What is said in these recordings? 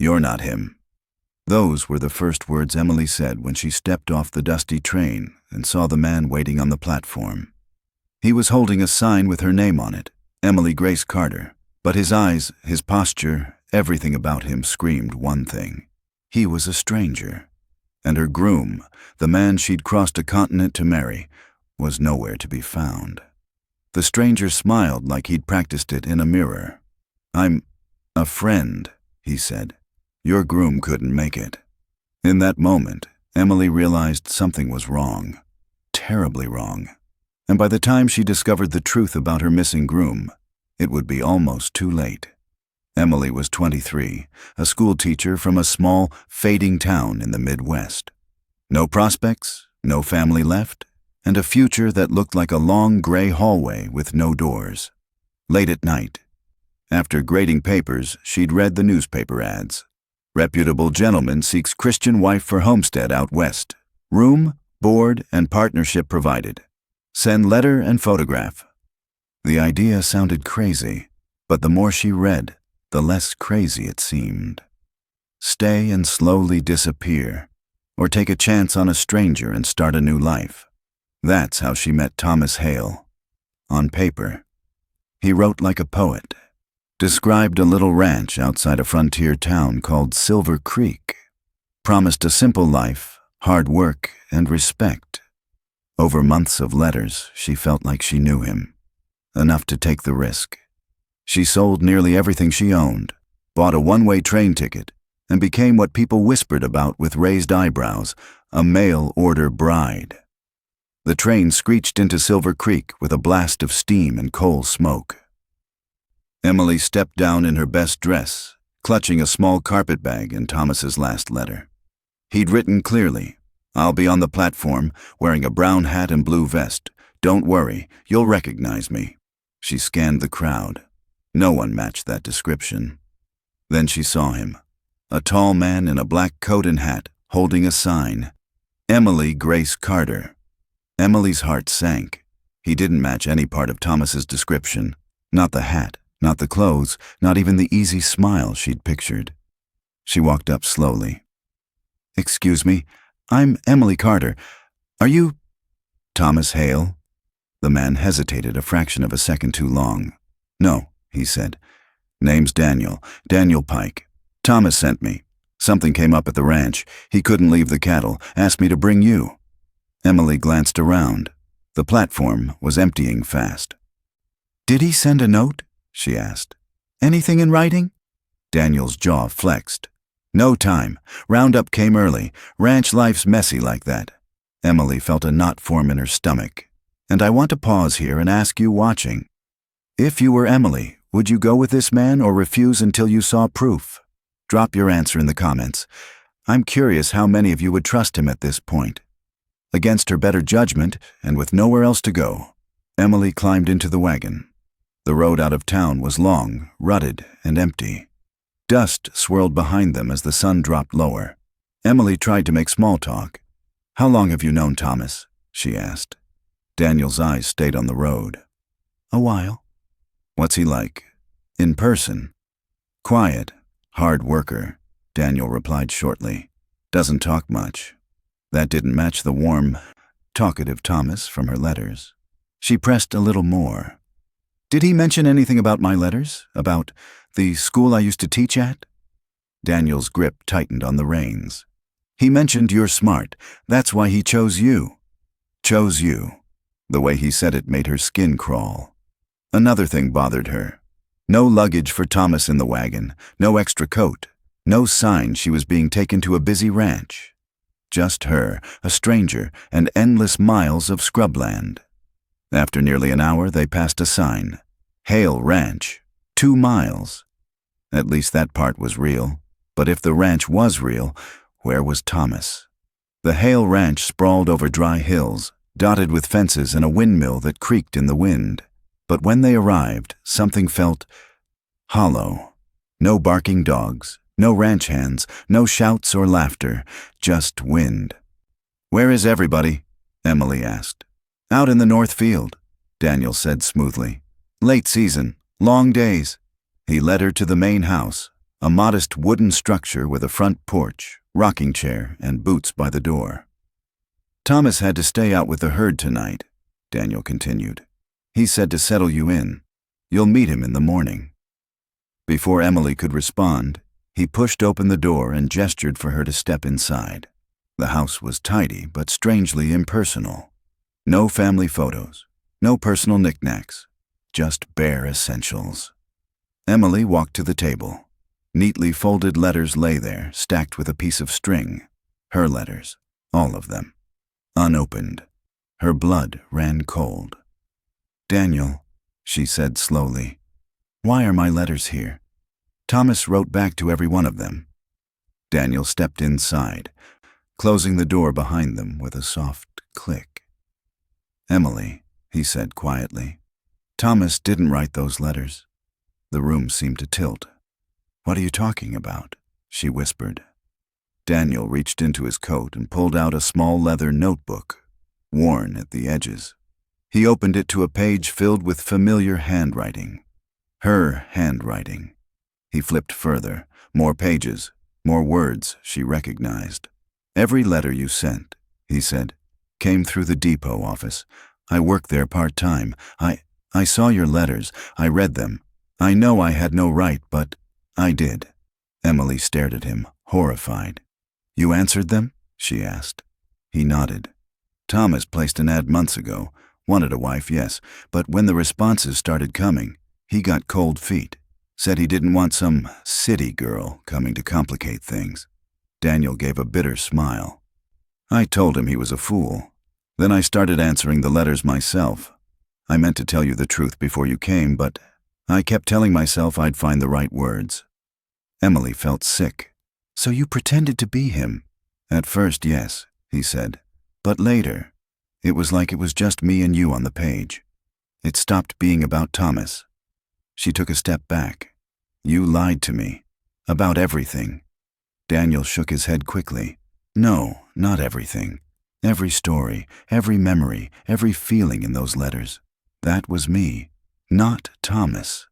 "You're not him." Those were the first words Emily said when she stepped off the dusty train and saw the man waiting on the platform. He was holding a sign with her name on it, Emily Grace Carter, but his eyes, his posture, everything about him screamed one thing. He was a stranger, and her groom, the man she'd crossed a continent to marry, was nowhere to be found. The stranger smiled like he'd practiced it in a mirror. "I'm a friend," he said. "Your groom couldn't make it." In that moment, Emily realized something was wrong, terribly wrong. And by the time she discovered the truth about her missing groom, it would be almost too late. Emily was 23, a school teacher from a small, fading town in the Midwest. No prospects, no family left, and a future that looked like a long gray hallway with no doors. Late at night, after grading papers, she'd read the newspaper ads. "Reputable gentleman seeks Christian wife for homestead out west. Room, board, and partnership provided. Send letter and photograph." The idea sounded crazy, but the more she read, the less crazy it seemed. Stay and slowly disappear, or take a chance on a stranger and start a new life. That's how she met Thomas Hale. On paper, he wrote like a poet. Described a little ranch outside a frontier town called Silver Creek. Promised a simple life, hard work, and respect. Over months of letters, she felt like she knew him. Enough to take the risk. She sold nearly everything she owned, bought a one-way train ticket, and became what people whispered about with raised eyebrows, a mail-order bride. The train screeched into Silver Creek with a blast of steam and coal smoke. Emily stepped down in her best dress, clutching a small carpet bag and Thomas's last letter. He'd written clearly, "I'll be on the platform, wearing a brown hat and blue vest. Don't worry, you'll recognize me." She scanned the crowd. No one matched that description. Then she saw him, a tall man in a black coat and hat, holding a sign, "Emily Grace Carter." Emily's heart sank. He didn't match any part of Thomas's description. Not the hat, not the clothes, not even the easy smile she'd pictured. She walked up slowly. "Excuse me, I'm Emily Carter. Are you Thomas Hale?" The man hesitated a fraction of a second too long. "No," he said. "Name's Daniel. Daniel Pike. Thomas sent me. Something came up at the ranch. He couldn't leave the cattle. Asked me to bring you." Emily glanced around. The platform was emptying fast. "Did he send a note?" she asked. "Anything in writing?" Daniel's jaw flexed. "No time. Roundup came early. Ranch life's messy like that." Emily felt a knot form in her stomach. "And I want to pause here and ask you watching. If you were Emily, would you go with this man or refuse until you saw proof? Drop your answer in the comments. I'm curious how many of you would trust him at this point." Against her better judgment, and with nowhere else to go, Emily climbed into the wagon. The road out of town was long, rutted, and empty. Dust swirled behind them as the sun dropped lower. Emily tried to make small talk. "How long have you known Thomas?" she asked. Daniel's eyes stayed on the road. "A while." "What's he like? In person?" "Quiet, hard worker," Daniel replied shortly. "Doesn't talk much." That didn't match the warm, talkative Thomas from her letters. She pressed a little more. "Did he mention anything about my letters? About the school I used to teach at?" Daniel's grip tightened on the reins. "He mentioned you're smart. That's why he chose you." "Chose you." The way he said it made her skin crawl. Another thing bothered her. No luggage for Thomas in the wagon, no extra coat, no sign she was being taken to a busy ranch. Just her, a stranger, and endless miles of scrubland. After nearly an hour, they passed a sign. Hale Ranch, 2 miles. At least that part was real. But if the ranch was real, where was Thomas? The Hale Ranch sprawled over dry hills, dotted with fences and a windmill that creaked in the wind. But when they arrived, something felt hollow. No barking dogs, no ranch hands, no shouts or laughter, just wind. "Where is everybody?" Emily asked. "Out in the north field," Daniel said smoothly. "Late season, long days." He led her to the main house, a modest wooden structure with a front porch, rocking chair, and boots by the door. "Thomas had to stay out with the herd tonight," Daniel continued. "He said to settle you in. You'll meet him in the morning." Before Emily could respond, he pushed open the door and gestured for her to step inside. The house was tidy but strangely impersonal. No family photos, no personal knickknacks, just bare essentials. Emily walked to the table. Neatly folded letters lay there, stacked with a piece of string. Her letters, all of them. Unopened. Her blood ran cold. "Daniel," she said slowly, "why are my letters here? Thomas wrote back to every one of them." Daniel stepped inside, closing the door behind them with a soft click. "Emily," he said quietly, "Thomas didn't write those letters." The room seemed to tilt. "What are you talking about?" she whispered. Daniel reached into his coat and pulled out a small leather notebook, worn at the edges. He opened it to a page filled with familiar handwriting. Her handwriting. He flipped further. More pages, more words she recognized. "Every letter you sent," he said, "came through the depot office. I work there part-time. I saw your letters. I read them. I know I had no right, but I did." Emily stared at him, horrified. "You answered them?" she asked. He nodded. "Thomas placed an ad months ago. Wanted a wife, yes, but when the responses started coming, he got cold feet. Said he didn't want some city girl coming to complicate things." Daniel gave a bitter smile. "I told him he was a fool. Then I started answering the letters myself. I meant to tell you the truth before you came, but I kept telling myself I'd find the right words." Emily felt sick. "So you pretended to be him?" "At first, yes," he said. "But later, it was like it was just me and you on the page. It stopped being about Thomas." She took a step back. "You lied to me. About everything." Daniel shook his head quickly. "No, not everything. Every story, every memory, every feeling in those letters. That was me, not Thomas."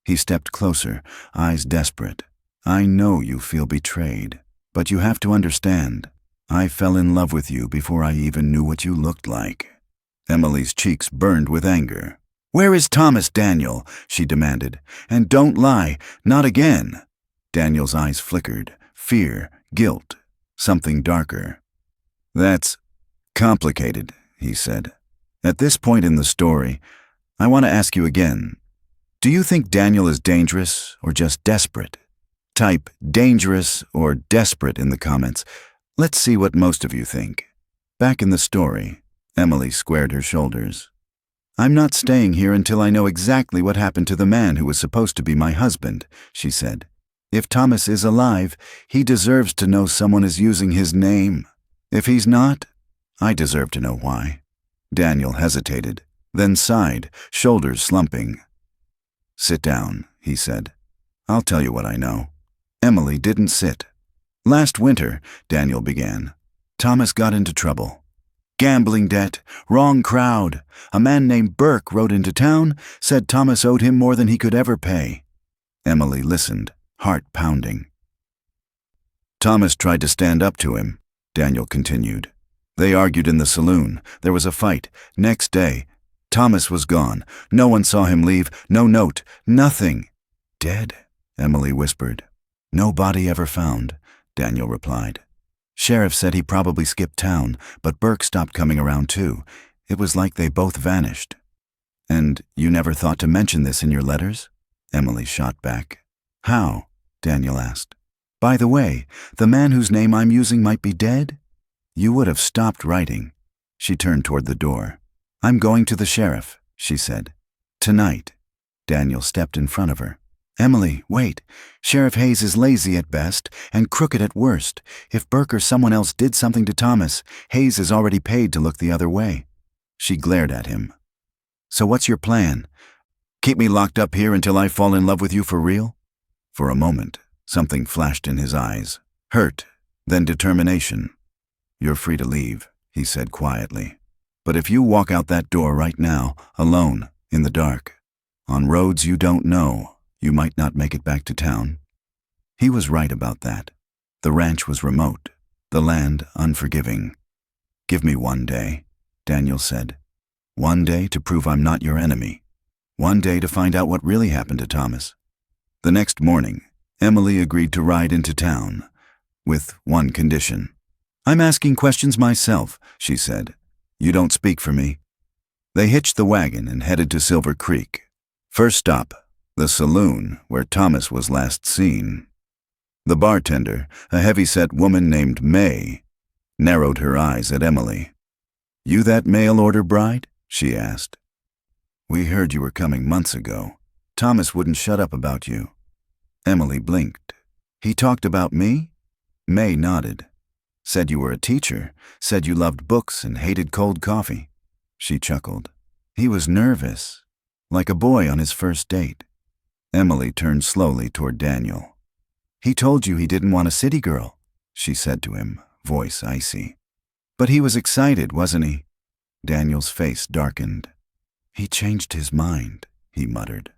He stepped closer, eyes desperate. "I know you feel betrayed, but you have to understand. I fell in love with you before I even knew what you looked like." Emily's cheeks burned with anger. "Where is Thomas, Daniel?" she demanded. "And don't lie, not again." Daniel's eyes flickered. Fear, guilt, something darker. "That's complicated," he said. "At this point in the story, I want to ask you again. Do you think Daniel is dangerous or just desperate? Type dangerous or desperate in the comments. Let's see what most of you think." Back in the story, Emily squared her shoulders. "I'm not staying here until I know exactly what happened to the man who was supposed to be my husband," she said. "If Thomas is alive, he deserves to know someone is using his name. If he's not, I deserve to know why." Daniel hesitated, then sighed, shoulders slumping. "Sit down," he said. "I'll tell you what I know." Emily didn't sit. "Last winter," Daniel began, "Thomas got into trouble. Gambling debt, wrong crowd. A man named Burke rode into town, said Thomas owed him more than he could ever pay." Emily listened, heart pounding. "Thomas tried to stand up to him," Daniel continued. "They argued in the saloon. There was a fight. Next day, Thomas was gone. No one saw him leave, no note, nothing." "Dead?" Emily whispered. "No body ever found," Daniel replied. "Sheriff said he probably skipped town, but Burke stopped coming around too. It was like they both vanished." "And you never thought to mention this in your letters?" Emily shot back. "How?" Daniel asked. "By the way, the man whose name I'm using might be dead? You would have stopped writing." She turned toward the door. "I'm going to the sheriff," she said. "Tonight." Daniel stepped in front of her. "Emily, wait. Sheriff Hayes is lazy at best and crooked at worst. If Burke or someone else did something to Thomas, Hayes is already paid to look the other way." She glared at him. "So what's your plan? Keep me locked up here until I fall in love with you for real?" For a moment, something flashed in his eyes. Hurt, then determination. "You're free to leave," he said quietly. "But if you walk out that door right now, alone, in the dark, on roads you don't know, you might not make it back to town." He was right about that. The ranch was remote, the land unforgiving. "Give me 1 day," Daniel said. 1 day to prove I'm not your enemy. 1 day to find out what really happened to Thomas. The next morning, Emily agreed to ride into town, with one condition. "I'm asking questions myself," she said. "You don't speak for me." They hitched the wagon and headed to Silver Creek. First stop, the saloon where Thomas was last seen. The bartender, a heavy-set woman named May, narrowed her eyes at Emily. "You that mail-order bride?" she asked. "We heard you were coming months ago. Thomas wouldn't shut up about you." Emily blinked. "He talked about me?" May nodded. "Said you were a teacher, said you loved books and hated cold coffee." She chuckled. "He was nervous, like a boy on his first date." Emily turned slowly toward Daniel. "He told you he didn't want a city girl," she said to him, voice icy. "But he was excited, wasn't he?" Daniel's face darkened. "He changed his mind," he muttered.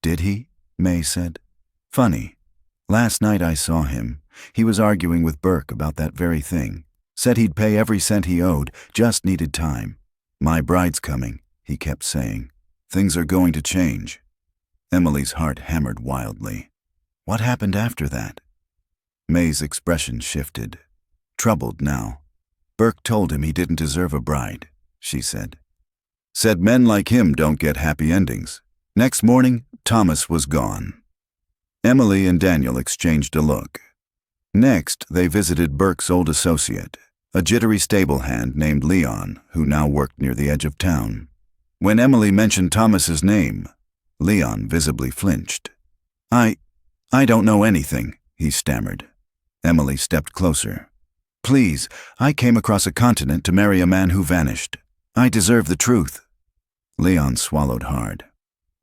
"Did he?" May said. "Funny. Last night I saw him. He was arguing with Burke about that very thing. Said he'd pay every cent he owed, just needed time. 'My bride's coming,' he kept saying. 'Things are going to change.'" Emily's heart hammered wildly. "What happened after that?" May's expression shifted. Troubled now. "Burke told him he didn't deserve a bride," she said. "Said men like him don't get happy endings." Next morning, Thomas was gone. Emily and Daniel exchanged a look. Next, they visited Burke's old associate, a jittery stable hand named Leon, who now worked near the edge of town. When Emily mentioned Thomas's name, Leon visibly flinched. I don't know anything," he stammered. Emily stepped closer. "Please, I came across a continent to marry a man who vanished. I deserve the truth." Leon swallowed hard.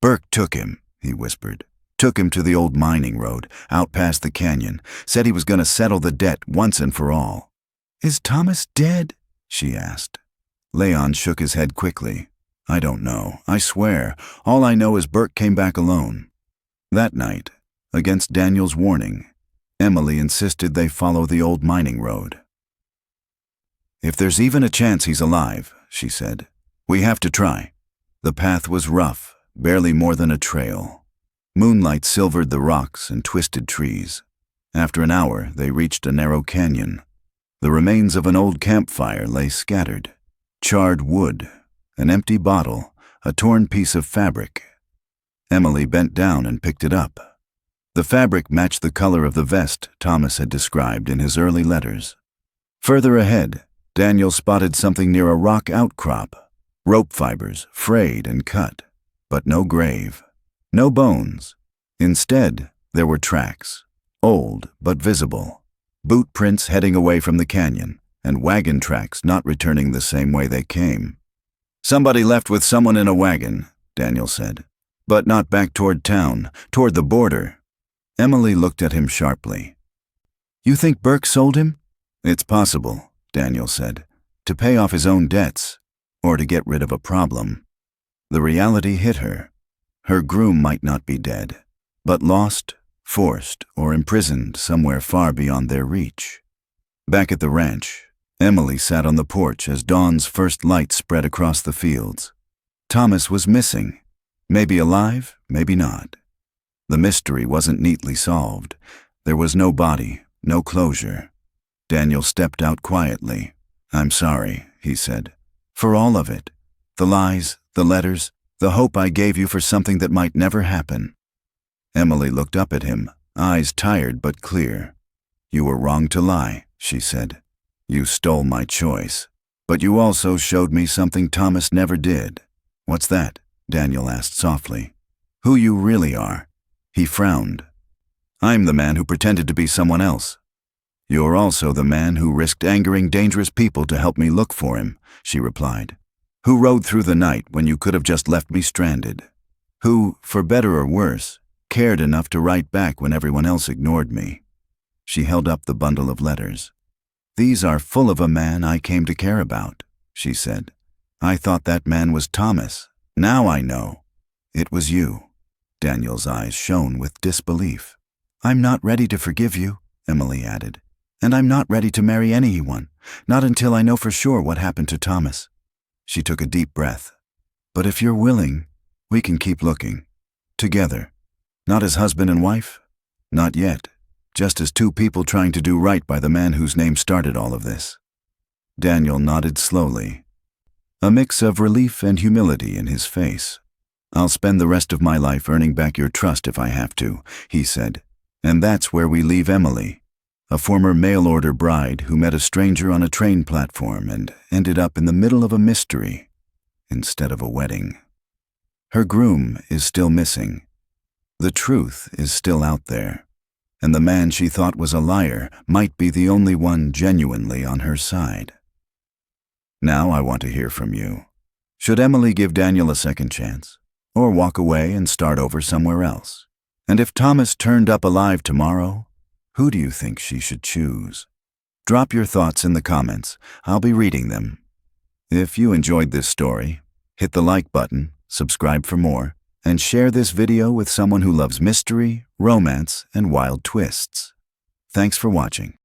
"Burke took him," he whispered. "Took him to the old mining road, out past the canyon. Said he was going to settle the debt once and for all." "Is Thomas dead?" she asked. Leon shook his head quickly. "I don't know. I swear. All I know is Burke came back alone." That night, against Daniel's warning, Emily insisted they follow the old mining road. "If there's even a chance he's alive," she said, "we have to try." The path was rough, barely more than a trail. Moonlight silvered the rocks and twisted trees. After an hour, they reached a narrow canyon. The remains of an old campfire lay scattered. Charred wood, an empty bottle, a torn piece of fabric. Emily bent down and picked it up. The fabric matched the color of the vest Thomas had described in his early letters. Further ahead, Daniel spotted something near a rock outcrop. Rope fibers, frayed and cut, but no grave. No bones. Instead, there were tracks, old but visible. Boot prints heading away from the canyon, and wagon tracks not returning the same way they came. "Somebody left with someone in a wagon," Daniel said. "But not back toward town, toward the border." Emily looked at him sharply. "You think Burke sold him?" "It's possible," Daniel said, "to pay off his own debts, or to get rid of a problem." The reality hit her. Her groom might not be dead, but lost, forced, or imprisoned somewhere far beyond their reach. Back at the ranch, Emily sat on the porch as dawn's first light spread across the fields. Thomas was missing. Maybe alive, maybe not. The mystery wasn't neatly solved. There was no body, no closure. Daniel stepped out quietly. "I'm sorry," he said, "for all of it. The lies, the letters, the hope I gave you for something that might never happen." Emily looked up at him, eyes tired but clear. "You were wrong to lie," she said. "You stole my choice. But you also showed me something Thomas never did." "What's that?" Daniel asked softly. "Who you really are." He frowned. "I'm the man who pretended to be someone else." "You're also the man who risked angering dangerous people to help me look for him," she replied. "Who rode through the night when you could have just left me stranded. Who, for better or worse, cared enough to write back when everyone else ignored me." She held up the bundle of letters. "These are full of a man I came to care about," she said. "I thought that man was Thomas. Now I know. It was you." Daniel's eyes shone with disbelief. I'm not ready to forgive you, Emily added. And I'm not ready to marry anyone, not until I know for sure what happened to Thomas. She took a deep breath. But if you're willing, we can keep looking. Together. Not as husband and wife? Not yet. Just as two people trying to do right by the man whose name started all of this. Daniel nodded slowly, a mix of relief and humility in his face. I'll spend the rest of my life earning back your trust if I have to, he said. And that's where we leave Emily, a former mail-order bride who met a stranger on a train platform and ended up in the middle of a mystery instead of a wedding. Her groom is still missing. The truth is still out there, and the man she thought was a liar might be the only one genuinely on her side. Now I want to hear from you. Should Emily give Daniel a second chance, or walk away and start over somewhere else? And if Thomas turned up alive tomorrow, who do you think she should choose? Drop your thoughts in the comments. I'll be reading them. If you enjoyed this story, hit the like button, subscribe for more, and share this video with someone who loves mystery, romance, and wild twists. Thanks for watching.